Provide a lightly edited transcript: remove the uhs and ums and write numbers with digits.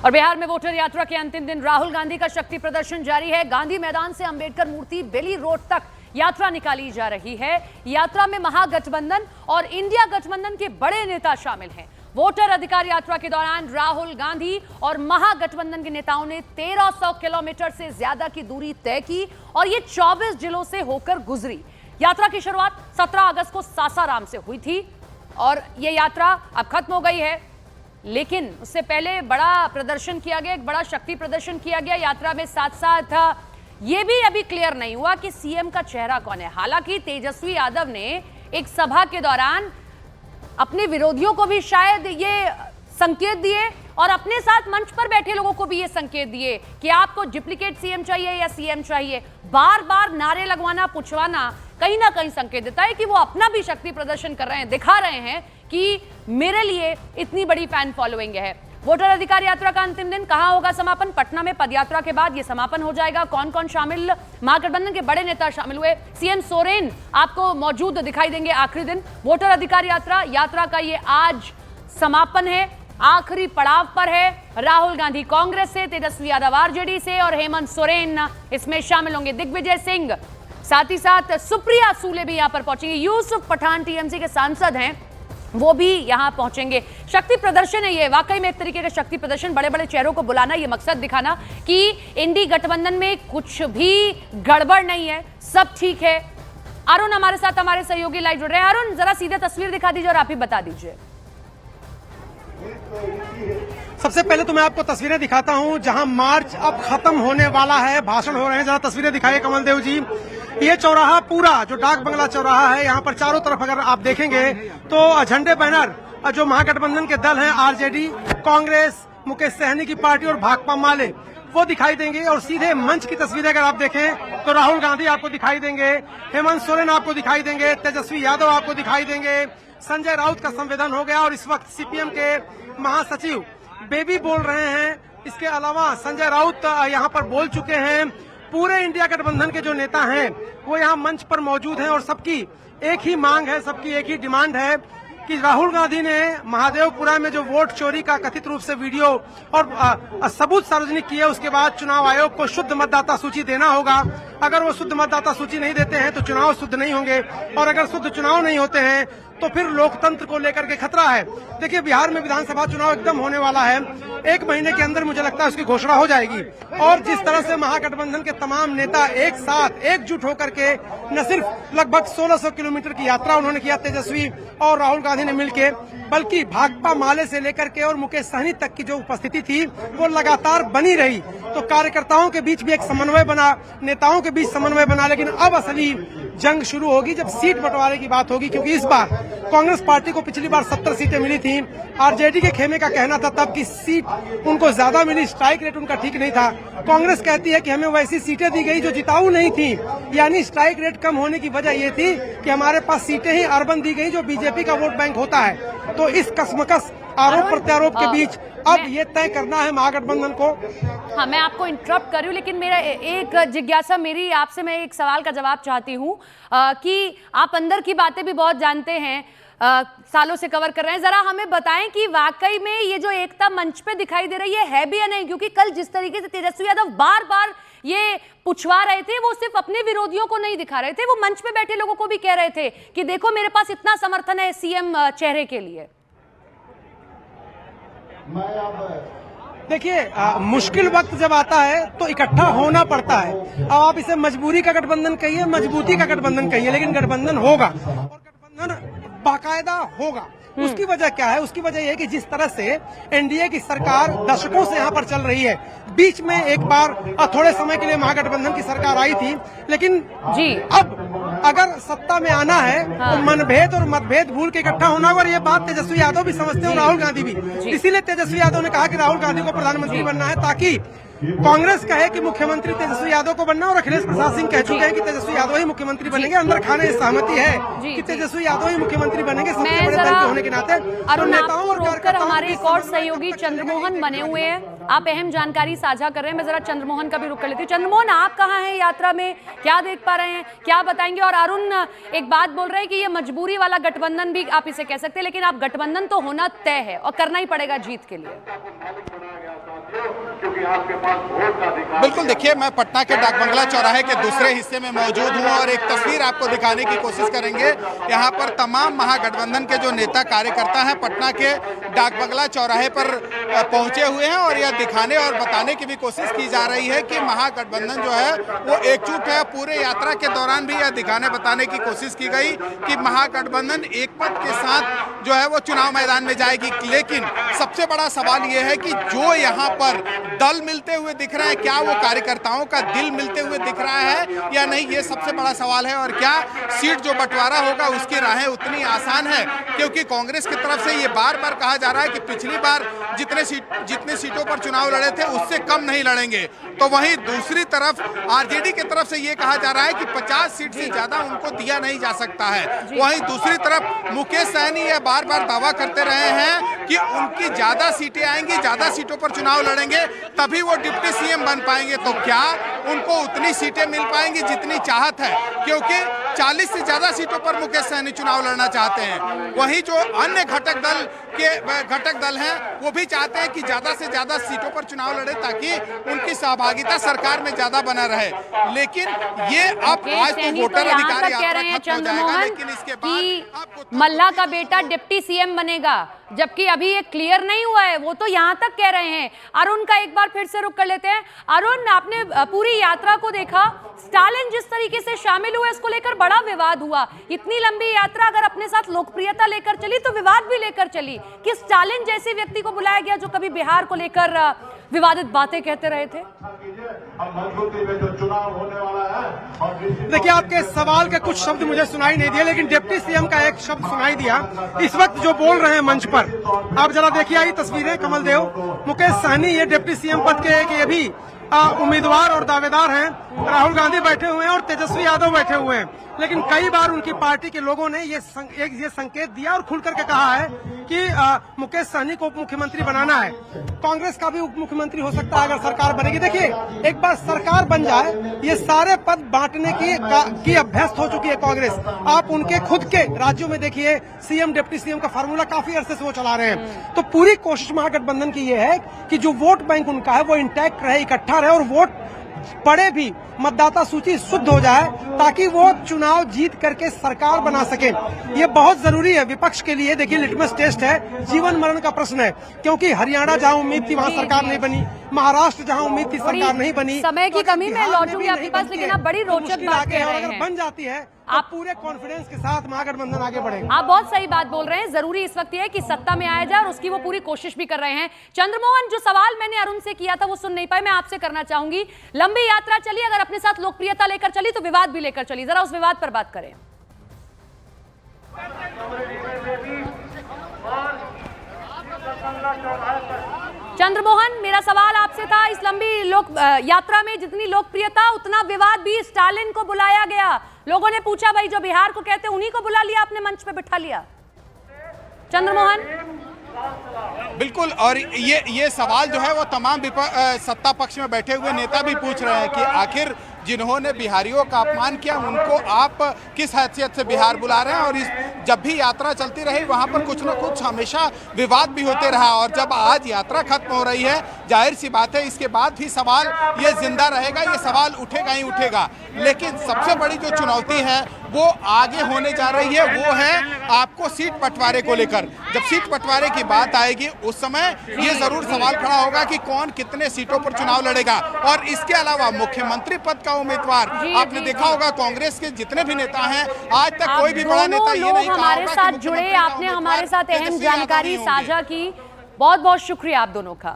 और बिहार में वोटर यात्रा के अंतिम दिन राहुल गांधी का शक्ति प्रदर्शन जारी है। गांधी मैदान से अंबेडकर मूर्ति बेली रोड तक यात्रा निकाली जा रही है। यात्रा में महागठबंधन और इंडिया गठबंधन के बड़े नेता शामिल हैं। वोटर अधिकार यात्रा के दौरान राहुल गांधी और महागठबंधन के नेताओं ने 1300 किलोमीटर से ज्यादा की दूरी तय की और ये 24 जिलों से होकर गुजरी। यात्रा की शुरुआत 17 अगस्त को सासाराम से हुई थी और ये यात्रा अब खत्म हो गई है, लेकिन उससे पहले बड़ा प्रदर्शन किया गया, एक बड़ा शक्ति प्रदर्शन किया गया यात्रा में। साथ साथ ये भी अभी क्लियर नहीं हुआ कि सीएम का चेहरा कौन है। हालांकि तेजस्वी यादव ने एक सभा के दौरान अपने विरोधियों को भी शायद ये संकेत दिए और अपने साथ मंच पर बैठे लोगों को भी ये संकेत दिए कि आपको डुप्लीकेट सीएम चाहिए या सीएम चाहिए। बार बार नारे लगवाना, पुछवाना कहीं ना कहीं संकेत देता है कि वो अपना भी शक्ति प्रदर्शन कर रहे हैं, दिखा रहे हैं कि मेरे लिए इतनी बड़ी फैन फॉलोइंग है। वोटर अधिकार यात्रा का अंतिम दिन कहां होगा समापन? पटना में पदयात्रा के बाद यह समापन हो जाएगा। कौन कौन शामिल? महागठबंधन के बड़े नेता शामिल हुए। सीएम सोरेन आपको मौजूद दिखाई देंगे आखिरी दिन। वोटर अधिकार यात्रा का ये आज समापन है, आखिरी पड़ाव पर है। राहुल गांधी कांग्रेस से, तेजस्वी यादव आरजेडी से और हेमंत सोरेन इसमें शामिल होंगे। दिग्विजय सिंह, साथ ही साथ सुप्रिया सूले भी यहां पर पहुंचेंगे। यूसुफ पठान टीएमसी के सांसद हैं, वो भी यहां पहुंचेंगे। शक्ति प्रदर्शन है ये, वाकई में एक तरीके का शक्ति प्रदर्शन। बड़े बड़े चेहरों को बुलाना, ये मकसद दिखाना कि इंडी गठबंधन में कुछ भी गड़बड़ नहीं है, सब ठीक है। अरुण हमारे साथ, हमारे सहयोगी लाइव जुड़ रहे हैं। अरुण, जरा सीधे तस्वीर दिखा दीजिए और आप ही बता दीजिए। सबसे पहले तो मैं आपको तस्वीरें दिखाता हूं जहां मार्च अब खत्म होने वाला है, भाषण हो रहे हैं। जरा तस्वीरें दिखाइए कमल देव जी। ये चौराहा पूरा जो डाक बंगला चौराहा है, यहाँ पर चारों तरफ अगर आप देखेंगे तो झंडे बैनर जो महागठबंधन के दल हैं, आरजेडी, कांग्रेस, मुकेश सहनी की पार्टी और भाकपा माले, वो दिखाई देंगे। और सीधे मंच की तस्वीरें अगर आप देखें तो राहुल गांधी आपको दिखाई देंगे, हेमंत सोरेन आपको दिखाई देंगे, तेजस्वी यादव आपको दिखाई देंगे। संजय राउत का संवेदन हो गया और इस वक्त सीपीएम के महासचिव बेबी बोल रहे हैं। इसके अलावा संजय राउत यहाँ पर बोल चुके हैं। पूरे इंडिया गठबंधन के जो नेता हैं वो यहाँ मंच पर मौजूद हैं और सबकी एक ही मांग है, सबकी एक ही डिमांड है कि राहुल गांधी ने महादेवपुरा में जो वोट चोरी का कथित रूप से वीडियो और सबूत सार्वजनिक किए, उसके बाद चुनाव आयोग को शुद्ध मतदाता सूची देना होगा। अगर वो शुद्ध मतदाता सूची नहीं देते हैं तो चुनाव शुद्ध नहीं होंगे और अगर शुद्ध चुनाव नहीं होते हैं तो फिर लोकतंत्र को लेकर के खतरा है। देखिए, बिहार में विधानसभा चुनाव एकदम होने वाला है, 1 महीने के अंदर मुझे लगता है उसकी घोषणा हो जाएगी। और जिस तरह से महागठबंधन के तमाम नेता एक साथ एकजुट होकर के न सिर्फ लगभग 1600 किलोमीटर की यात्रा उन्होंने किया तेजस्वी और राहुल गांधी ने मिलकर, बल्कि भाकपा माले से लेकर के और मुकेश सहनी तक की जो उपस्थिति थी वो लगातार बनी रही। तो कार्यकर्ताओं के बीच भी एक समन्वय बना, नेताओं के बीच समन्वय बना। लेकिन अब असली जंग शुरू होगी जब सीट बंटवारे की बात होगी, क्योंकि इस बार कांग्रेस पार्टी को पिछली बार 70 सीटें मिली थी। आरजेडी के खेमे का कहना था तब की सीट उनको ज्यादा मिली, स्ट्राइक रेट उनका ठीक नहीं था। कांग्रेस कहती है कि हमें वैसी सीटें दी गई जो जिताऊ नहीं थी, यानी स्ट्राइक रेट कम होने की वजह ये थी कि हमारे पास सीटें ही अर्बन दी गई जो बीजेपी का वोट बैंक होता है। तो इस कसमकस आरोप प्रत्यारोप के बीच अब ये तय करना है महागठबंधन को। हाँ, मैं आपको इंटरप्ट कर रही हूँ, लेकिन मेरा एक जिज्ञासा मेरी आपसे, मैं एक सवाल का जवाब चाहती हूँ कि आप अंदर की बातें भी बहुत जानते हैं, सालों से कवर कर रहे हैं। जरा हमें बताएं कि वाकई में ये जो एकता मंच पे दिखाई दे रही है भी या नहीं? क्योंकि कल जिस तरीके से तेजस्वी यादव बार बार ये पुछवा रहे थे, वो सिर्फ अपने विरोधियों को नहीं दिखा रहे थे, वो मंच पे बैठे लोगों को भी कह रहे थे कि देखो मेरे पास इतना समर्थन है सीएम चेहरे के लिए। देखिए, मुश्किल वक्त जब आता है तो इकट्ठा होना पड़ता है। अब आप इसे मजबूरी का गठबंधन कहिए, मजबूती का गठबंधन कहिए, लेकिन गठबंधन होगा और गठबंधन बाकायदा होगा। उसकी वजह क्या है? उसकी वजह यह है कि जिस तरह से एनडीए की सरकार दशकों से यहाँ पर चल रही है, बीच में एक बार थोड़े समय के लिए महागठबंधन की सरकार आई थी, लेकिन जी अब अगर सत्ता में आना है तो मनभेद और मतभेद भूल के इकट्ठा होना होगा। और ये बात तेजस्वी यादव भी समझते हैं, राहुल गांधी भी। इसीलिए तेजस्वी यादव ने कहा कि राहुल गांधी को प्रधानमंत्री बनना है, ताकि कांग्रेस कहे कि मुख्यमंत्री तेजस्वी यादव को बनना और अखिलेश प्रसाद सिंह कह चुके हैं कि तेजस्वी यादव ही मुख्यमंत्री बनेंगे। अंदर खाने सहमति है कि तेजस्वी यादव ही मुख्यमंत्री बनेंगे, सबसे बड़े दल के होने के नाते। और नेताओं और कार्यकर्ताओं, हमारे एक और सहयोगी चंद्रमोहन बने हुए हैं, आप अहम जानकारी साझा कर रहे हैं। मैं जरा चंद्रमोहन का भी रुख कर लेती हूँ। चंद्रमोहन, आप कहाँ हैं यात्रा में, क्या देख पा रहे हैं, क्या बताएंगे? और अरुण एक बात बोल रहे हैं कि ये मजबूरी वाला गठबंधन भी आप इसे कह सकते हैं, लेकिन आप गठबंधन तो होना तय है और करना ही पड़ेगा जीत के लिए। क्योंकि आपके पास वोट का अधिकार। बिल्कुल, देखिए मैं पटना के डाक बंगला चौराहे के दूसरे हिस्से में मौजूद हूं और एक तस्वीर आपको दिखाने की कोशिश करेंगे। यहां पर तमाम महागठबंधन के जो नेता कार्यकर्ता हैं पटना के डाक बंगला चौराहे पर पहुंचे हुए हैं और यह दिखाने और बताने की भी कोशिश की जा रही है कि महागठबंधन जो है वो एकजुट है। पूरे यात्रा के दौरान भी यह दिखाने बताने की कोशिश की गई कि महागठबंधन एकमत के साथ जो है वो चुनाव मैदान में जाएगी। लेकिन सबसे बड़ा सवाल यह है कि जो यहाँ पर दल मिलते हुए दिख रहे हैं, क्या वो कार्यकर्ताओं का दिल मिलते हुए दिख रहा है या नहीं, ये सबसे बड़ा सवाल है। और क्या सीट जो बंटवारा होगा उसकी राहें उतनी आसान है, क्योंकि कांग्रेस की तरफ से ये बार बार कहा जा रहा है कि पिछली बार जितने सीटों पर चुनाव लड़े थे उससे कम नहीं लड़ेंगे। तो वहीं दूसरी तरफ आरजेडी की तरफ से ये कहा जा रहा है कि 50 सीट से ज्यादा उनको दिया नहीं जा सकता है। वहीं दूसरी तरफ मुकेश सहनी यह बार बार दावा करते रहे हैं कि उनकी ज्यादा सीटें आएंगी, ज्यादा सीटों पर चुनाव लड़ेंगे तभी वो डिप्टी सीएम बन पाएंगे। तो क्या उनको उतनी सीटें मिल पाएंगी जितनी चाहत है, क्योंकि 40 से ज्यादा सीटों पर मुकेश सहनी चुनाव लड़ना चाहते हैं। वहीं जो अन्य घटक दल हैं वो भी चाहते हैं कि ज्यादा से ज्यादा सीटों पर चुनाव लड़े ताकि उनकी सहभागिता सरकार में ज्यादा बना रहे। लेकिन ये अब आज तो वोटर अधिकार कह रहे हैं चंद्रमोहन लेकिन इसके बाद मल्ला का बेटा डिप्टी सीएम बनेगा, जबकि अभी ये क्लियर नहीं हुआ है। वो तो यहाँ तक कह रहे हैं। अरुण का एक बार फिर से रुक कर लेते हैं। अरुण, आपने पूरी यात्रा को देखा, स्टालिन जिस तरीके से शामिल हुए इसको लेकर बड़ा विवाद हुआ। इतनी लंबी यात्रा अगर अपने साथ लोकप्रियता लेकर चली तो विवाद भी लेकर चली कि स्टालिन जैसे व्यक्ति को बुलाया गया जो कभी बिहार को लेकर विवादित बातें कहते रहे थे। देखिए, आपके सवाल के कुछ शब्द मुझे सुनाई नहीं दिए, लेकिन डिप्टी सीएम का एक शब्द सुनाई दिया। इस वक्त जो बोल रहे हैं मंच पर, आप जरा देखिए आई तस्वीरें। कमल देव, मुकेश सहनी ये डिप्टी सीएम पद के एक ये भी उम्मीदवार और दावेदार हैं। राहुल गांधी बैठे हुए हैं और तेजस्वी यादव बैठे हुए हैं। लेकिन कई बार उनकी पार्टी के लोगों ने ये संकेत दिया और खुल करके कहा है कि मुकेश सहनी को उप मुख्यमंत्री बनाना है। कांग्रेस का भी उप मुख्यमंत्री हो सकता है अगर सरकार बनेगी। देखिए, एक बार सरकार बन जाए, ये सारे पद बांटने की अभ्यस्त हो चुकी है कांग्रेस। आप उनके खुद के राज्यों में देखिए, सीएम डिप्टी सीएम का फार्मूला काफी अरसे से वो चला रहे हैं। तो पूरी कोशिश महागठबंधन की ये है कि जो वोट बैंक उनका है वो इंटैक्ट रहे, इकट्ठा रहे और वोट पड़े भी, मतदाता सूची शुद्ध हो जाए ताकि वो चुनाव जीत करके सरकार बना सके। ये बहुत जरूरी है विपक्ष के लिए। देखिए, लिटमस टेस्ट है, जीवन मरण का प्रश्न है, क्योंकि हरियाणा जहां उम्मीद थी वहां सरकार नहीं बनी, महाराष्ट्र जहां उम्मीद थी सरकार नहीं बनी। समय की कमी में लौटूंगी आपके पास, लेकिन आप बड़ी रोचक बात कह रहे हैं। अगर बन जाती है आप पूरे कॉन्फिडेंस के साथ महागठबंधन आगे बढ़ेगा। आप बहुत सही बात बोल रहे हैं। जरूरी इस वक्त ये है कि सत्ता में आया जाए और उसकी वो पूरी कोशिश भी कर रहे हैं। चंद्रमोहन, जो सवाल मैंने अरुण से किया था वो सुन नहीं पाए, मैं आपसे करना चाहूंगी। लंबी यात्रा चली, अगर अपने साथ लोकप्रियता लेकर चली तो विवाद भी लेकर चली, जरा उस विवाद पर बात करें। चंद्रमोहन, मेरा सवाल आपसे था, इस लंबी यात्रा में जितनी लोकप्रियता उतना विवाद भी। स्टालिन को बुलाया गया, लोगों ने पूछा भाई जो बिहार को कहते उन्हीं को बुला लिया, आपने मंच पे बिठा लिया। चंद्रमोहन, बिल्कुल, और ये सवाल जो है वो तमाम सत्ता पक्ष में बैठे हुए नेता भी पूछ रहे हैं कि आखिर जिन्होंने बिहारियों का अपमान किया उनको आप किस हैसियत से बिहार बुला रहे हैं। और जब भी यात्रा चलती रही वहां पर कुछ न कुछ हमेशा विवाद भी होते रहा, और जब आज यात्रा खत्म हो रही है, जाहिर सी बात है इसके बाद भी सवाल ये जिंदा रहेगा, ये सवाल उठेगा ही उठेगा। लेकिन सबसे बड़ी जो चुनौती है वो आगे होने जा रही है, वो है आपको सीट बंटवारे को लेकर। जब सीट बंटवारे की बात आएगी उस समय ये जरूर सवाल खड़ा होगा कि कौन कितने सीटों पर चुनाव लड़ेगा। और इसके अलावा मुख्यमंत्री पद का उम्मीदवार आपने देखा होगा, कांग्रेस के जितने भी नेता हैं आज तक कोई भी बड़ा नेता ये नहीं कहा हमारे साथ जुड़े, आपने हमारे साथ अहम जानकारी साझा की, बहुत बहुत शुक्रिया आप दोनों का।